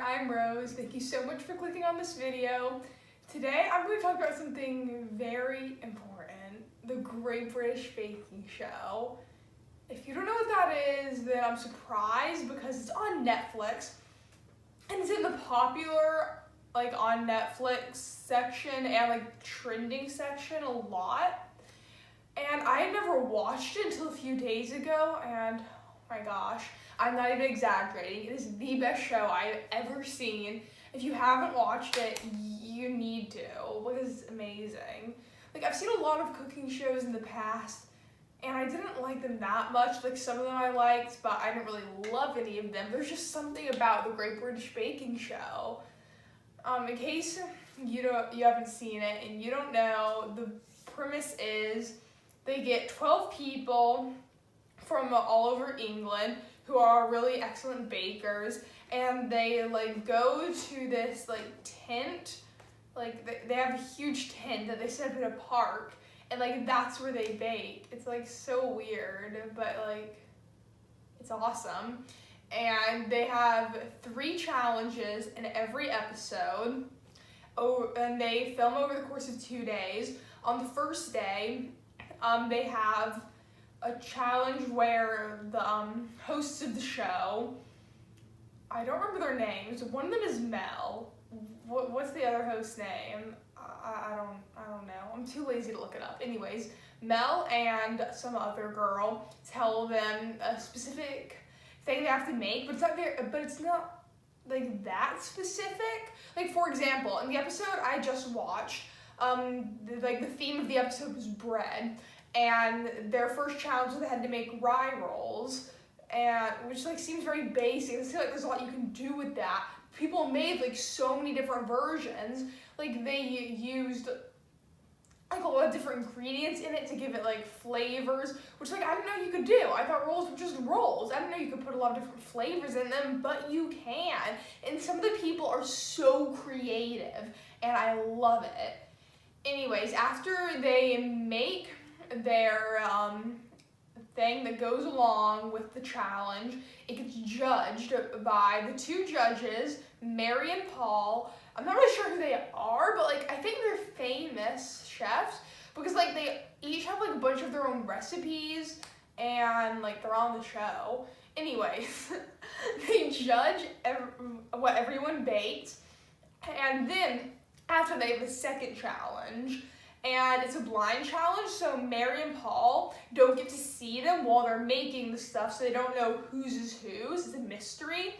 I'm Rose. Thank you so much for clicking on this video. Today I'm going to talk about something very important, the Great British Baking Show. If you don't know what that is, then I'm surprised because it's on Netflix and it's in the popular on Netflix section and trending section a lot. And I had never watched it until a few days ago, and oh my gosh, I'm not even exaggerating. It is the best show I've ever seen. If you haven't watched it, you need to, because it's amazing. I've seen a lot of cooking shows in the past, and I didn't like them that much. Some of them I liked, but I didn't really love any of them. There's just something about the Great British Baking Show. In case you haven't seen it and you don't know, the premise is they get 12 people from all over England who are really excellent bakers, and they go to this tent. They have a huge tent that they set up in a park, and that's where they bake. It's so weird, but it's awesome. And they have 3 challenges in every episode. Oh, and they film over the course of 2 days. On the first day, they have a challenge where the hosts of the show, I don't remember their names. One of them is Mel. What's the other host's name? I don't know. I'm too lazy to look it up. Anyways, Mel and some other girl tell them a specific thing they have to make, but it's not that specific. For example, in the episode I just watched, the theme of the episode was bread, and their first challenge was they had to make rye rolls, and which seems very basic. I feel there's a lot you can do with that. People made so many different versions. They used a lot of different ingredients in it to give it flavors, which I didn't know you could do. I thought rolls were just rolls. I didn't know you could put a lot of different flavors in them, but you can. And some of the people are so creative, and I love it. Anyways, after they make their thing that goes along with the challenge, it gets judged by the 2 judges, Mary and Paul. I'm not really sure who they are, but I think they're famous chefs because they each have a bunch of their own recipes, and they're on the show. Anyways, they judge what everyone baked, and then after they have the second challenge, and it's a blind challenge, so Mary and Paul don't get to see them while they're making the stuff, so they don't know whose is whose. It's a mystery.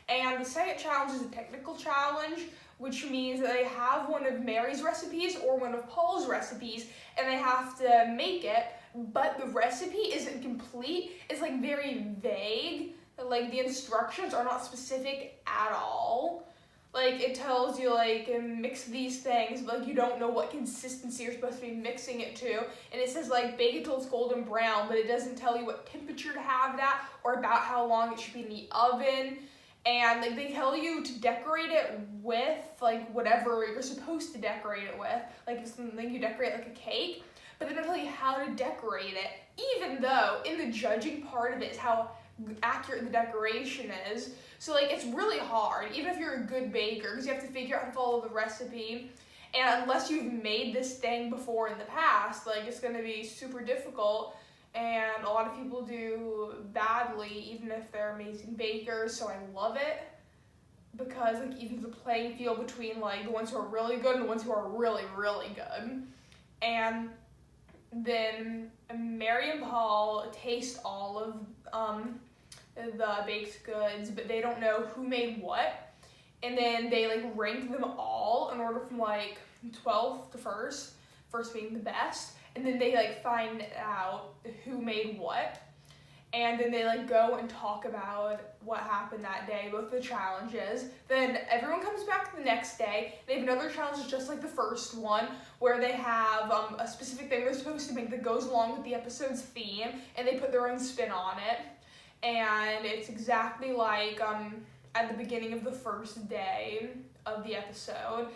And the second challenge is a technical challenge, which means that they have one of Mary's recipes or one of Paul's recipes, and they have to make it, but the recipe isn't complete. It's very vague. The instructions are not specific at all. It tells you, mix these things, but you don't know what consistency you're supposed to be mixing it to. And it says, bake it till it's golden brown, but it doesn't tell you what temperature to have it at or about how long it should be in the oven. And, they tell you to decorate it with, whatever you're supposed to decorate it with. If something you decorate like a cake, but they don't tell you how to decorate it, even though in the judging part of it is how accurate the decoration is. So it's really hard, even if you're a good baker, because you have to figure out how to follow the recipe. And unless you've made this thing before in the past, it's going to be super difficult. And a lot of people do badly, even if they're amazing bakers. So I love it because even the playing field between the ones who are really good and the ones who are really, really good. And then Mary and Paul taste all of the baked goods, but they don't know who made what. And then they rank them all in order from 12th to first being the best. And then they find out who made what. And then they go and talk about what happened that day, both the challenges. Then everyone comes back the next day. They have another challenge just like the first one, where they have a specific thing they're supposed to make that goes along with the episode's theme, and they put their own spin on it. And it's exactly at the beginning of the first day of the episode.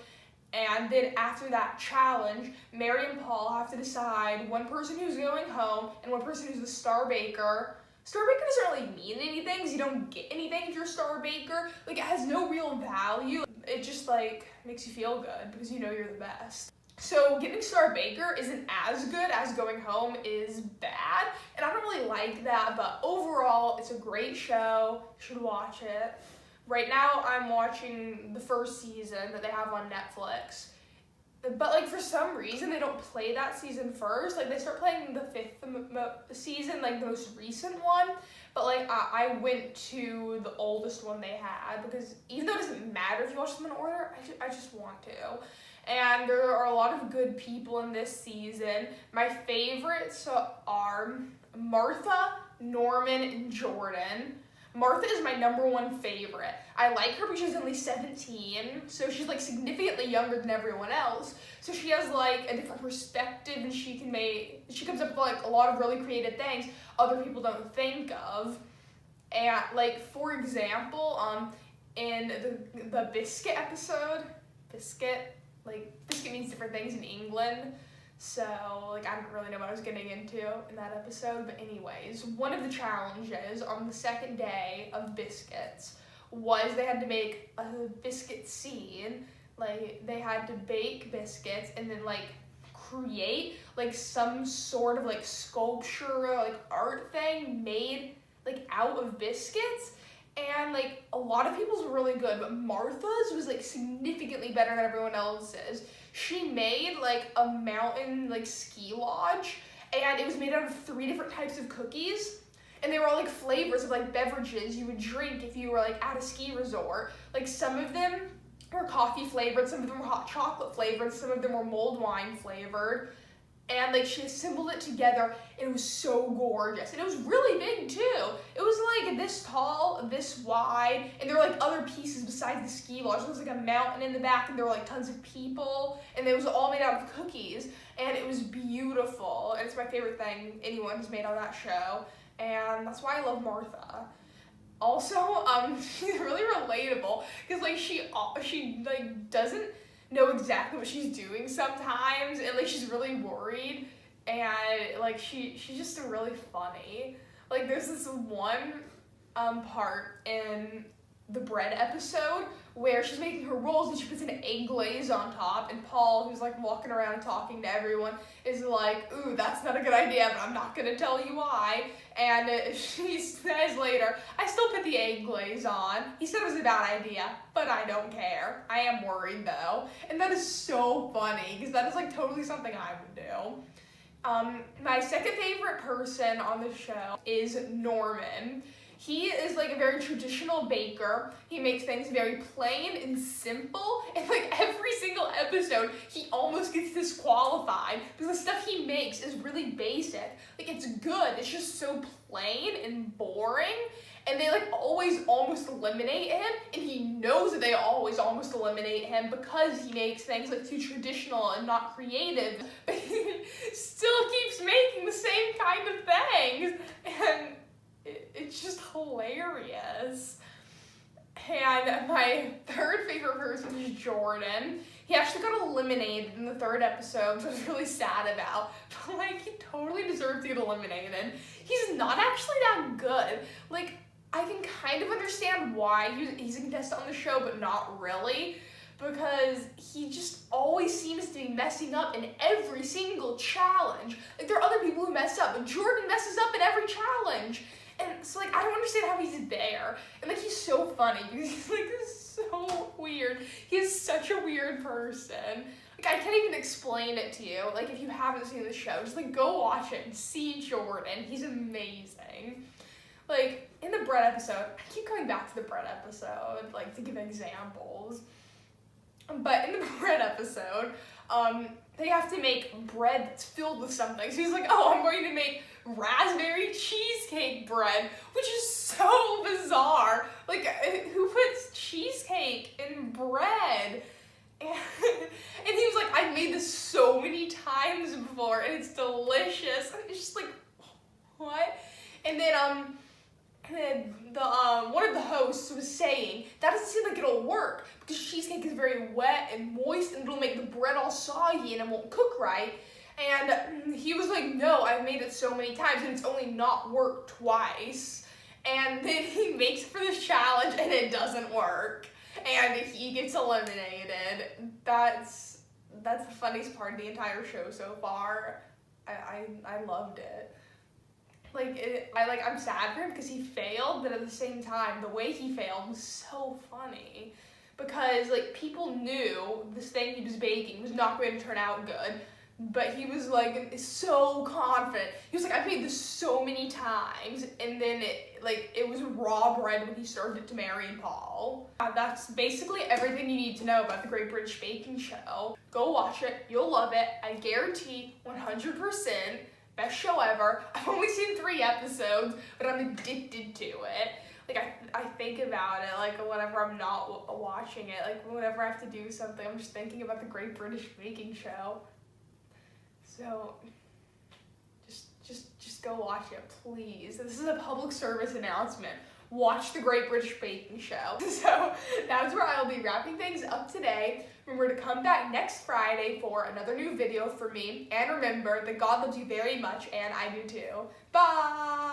And then after that challenge, Mary and Paul have to decide one person who's going home and one person who's the star baker. Star Baker doesn't really mean anything because you don't get anything if you're a Star Baker. Like, it has no real value. It just, like, makes you feel good because you know you're the best. So getting Star Baker isn't as good as Going Home is bad, and I don't really like that, but overall, it's a great show. You should watch it. Right now, I'm watching the first season that they have on Netflix. But, like, for some reason, they don't play that season first. Like, they start playing the 5th season, like, the most recent one. But, like, I went to the oldest one they had because even though it doesn't matter if you watch them in order, I just want to. And there are a lot of good people in this season. My favorites are Martha, Norman, and Jordan. Martha is my #1 favorite. I like her because she's only 17, so she's like significantly younger than everyone else. So she has like a different perspective, and she comes up with like a lot of really creative things other people don't think of. And like, for example, in the Biscuit episode, Biscuit means different things in England. So, like, I didn't really know what I was getting into in that episode. But anyways, one of the challenges on the second day of Biscuits was they had to make a biscuit scene. Like, they had to bake biscuits and then, like, create, like, some sort of, like, sculpture, like, art thing made, like, out of biscuits. And, like, a lot of people's were really good, but Martha's was, like, significantly better than everyone else's. She made, like, a mountain, like, ski lodge, and it was made out of 3 different types of cookies, and they were all, like, flavors of, like, beverages you would drink if you were, like, at a ski resort. Like, some of them were coffee flavored, some of them were hot chocolate flavored, some of them were mulled wine flavored. And, like, she assembled it together, and it was so gorgeous. And it was really big, too. It was, like, this tall, this wide, and there were, like, other pieces besides the ski lodge. There was, like, a mountain in the back, and there were, like, tons of people, and it was all made out of cookies. And it was beautiful, and it's my favorite thing anyone has made on that show. And that's why I love Martha. Also, she's really relatable, because, like, she like, doesn't know exactly what she's doing sometimes, and like she's really worried, and like she's just really funny. Like, there's this one part in the bread episode where she's making her rolls and she puts an egg glaze on top, and Paul, who's like walking around talking to everyone, is like, ooh, that's not a good idea, but I'm not gonna tell you why. And she says later, I still put the egg glaze on. He said it was a bad idea, but I don't care. I am worried though. And that is so funny, because that is like totally something I would do. My second favorite person on the show is Norman. He is like a very traditional baker. He makes things very plain and simple, and like every single episode, he almost gets disqualified because the stuff he makes is really basic. Like, it's good, it's just so plain and boring, and they like always almost eliminate him, and he knows that they always almost eliminate him because he makes things like too traditional and not creative, but he still keeps making the same kind of things, and it's just hilarious. And my third favorite person is Jordan. He actually got eliminated in the 3rd episode, which I was really sad about. But like, he totally deserved to get eliminated. He's not actually that good. Like, I can kind of understand why he's a contestant on the show, but not really. Because he just always seems to be messing up in every single challenge. Like, there are other people who mess up, but Jordan messes up in every challenge. And so, like, I don't understand how he's there. And, like, he's so funny because he's, like, so weird. He is such a weird person. Like, I can't even explain it to you. Like, if you haven't seen the show, just, like, go watch it and see Jordan. He's amazing. Like, in the bread episode, I keep coming back to the bread episode, like, to give examples. But in the bread episode, they have to make bread that's filled with something. So he's like, oh, I'm going to make raspberry cheesecake bread, which is so bizarre. Like, who puts cheesecake in bread? And he was like, I've made this so many times before, and it's delicious. And it's just like, what? And then, one of the hosts was saying, that doesn't seem like it'll work, because cheesecake is very wet and moist, and it'll make the bread all soggy, and it won't cook right. And he was like, no, I've made it so many times and it's only not worked twice. And then he makes for this challenge and it doesn't work. And he gets eliminated. That's the funniest part of the entire show so far. I loved it. I'm sad for him because he failed, but at the same time, the way he failed was so funny. Because, like, people knew this thing he was baking was not going to turn out good, but he was, like, so confident. He was like, I've made this so many times, and then, it was raw bread when he served it to Mary and Paul. That's basically everything you need to know about the Great British Baking Show. Go watch it. You'll love it. I guarantee 100%. Best show ever. I've only seen 3 episodes, but I'm addicted to it. I think about it, whenever I'm not watching it, whenever I have to do something, I'm just thinking about the Great British Baking Show. So, just go watch it, please. This is a public service announcement. Watch the Great British Baking Show. So, that's where I'll be wrapping things up today. Remember to come back next Friday for another new video for me. And remember that God loves you very much, and I do too. Bye!